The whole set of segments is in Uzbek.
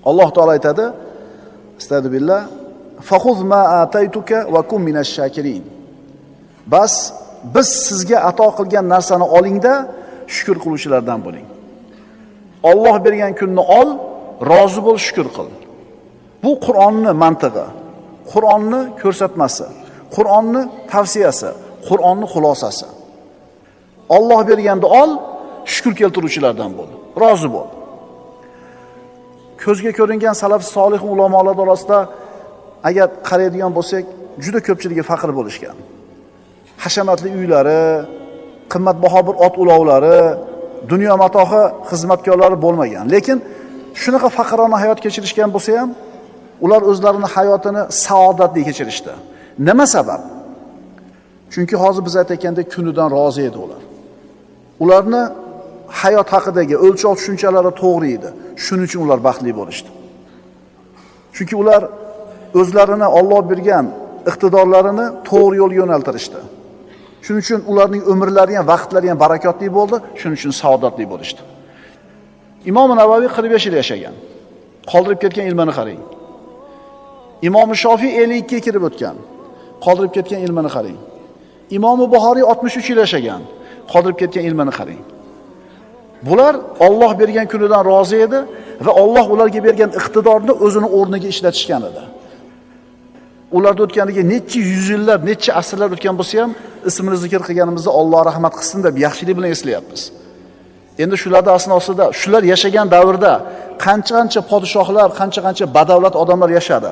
Alloh taolo aytadi: "Astagfirullah, fakhuz ma ataytuka va kun minash shakirin." Bas biz sizga ato qilgan narsani olingda shukr qiluvchilardan bo'ling. Alloh bergan kunni ol, rozi bo'l, shukr qil. Bu Qur'onning mantig'i, Qur'onning ko'rsatmasi, Qur'onning tavsiyasi, Qur'onning xulosasi. Alloh berganda ol, shukr keltiruvchilardan bo'l, rozi bo'l. Ko'zga ko'ringan salaf solih ulamolar orasida agar qaraydigan bo'lsak, juda ko'pchiligi faqir bo'lishgan. Hashamatli uylari, qimmatbaho bir ot ulovlari, dunyo matohi xizmatkorlari bo'lmagan. Lekin shunaqa faqirona hayot kechirishgan bo'lsa ham, ular o'zlarining hayotini saodatli kechirishdi. Nima sabab? Chunki hozir biz aytayotgandek kunidan rozi edi ular. Ularni hayot haqidagi o'lchov tushunchalari to'g'ri edi. Shuning uchun ular baxtli bo'lishdi. Chunki ular o'zlarini Alloh bergan iqtidorlarini to'g'ri yo'lga yo'naltirishdi. Shuning uchun ularning umrlari ham, vaqtlari ham barakotli bo'ldi, shuning uchun saodatli bo'lishdi. Imom Navaviy 45 yil yashagan. Qoldirib ketgan ilmini qarang. Imom Shofiy 52 ga kirib o'tgan. Qoldirib ketgan ilmini qarang. Imom Buxoriy 63 yil yashagan. Qoldirib ketgan ilmini qarang. Bular Alloh bergan kunidan rozi edi va Alloh ularga bergan iqtidorni o'zini o'rniga ishlatishgan edi. Ularda o'tganiga necha yuz yillar, necha asrlar o'tgan bo'lsa ham, ismini zikr qilganimizda Alloh rahmat qilsin deb yaxshilik bilan eslayapmiz. Endi shularning asnosida, shular yashagan davrda qancha podshohlar, qancha badavlat odamlar yashadi.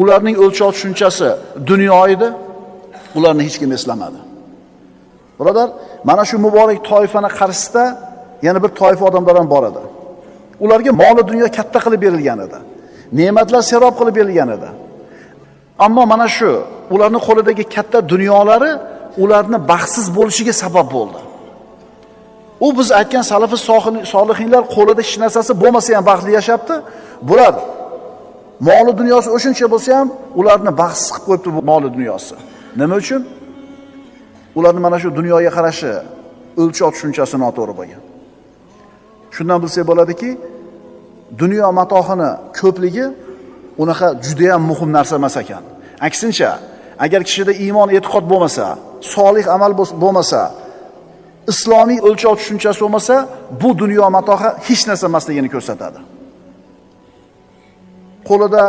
Ularning o'lchov tushunchasi dunyo edi, ularni hech kim eslamadi. Birodar, mana shu muborak toifani qarshisida yana bir toifa odamlar ham bor edi. Ularga mol dunyo katta qilib berilgan edi. Ne'matlar serob qilib berilgan edi. Ammo mana shu ularning qo'lidagi katta dunyolari ularni baxtsiz bo'lishiga sabab bo'ldi. U biz aytgan salafi solihinlar qo'lida hech narsasi bo'lmasa ham baxtli yashapti. Bular moli dunyosi o'shuncha bo'lsa ham ularni baxtsiz qilib qo'yibdi bu moli dunyosi. Nima uchun? Ularning mana shu dunyoga qarashi, o'lchov tushunchasi noto'g'ri bo'lgan. Shundan bilsak bo'ladiki, dunyo matohini ko'pligi unaqa juda ham muhim narsa emas ekan. Aksincha, agar kishida iymon, e'tiqod bo'lmasa, solih amal bo'lmasa, islomiy o'lchov tushunchasi bo'lmasa, bu dunyo matohi hech narsa emasligini ko'rsatadi. Qo'lida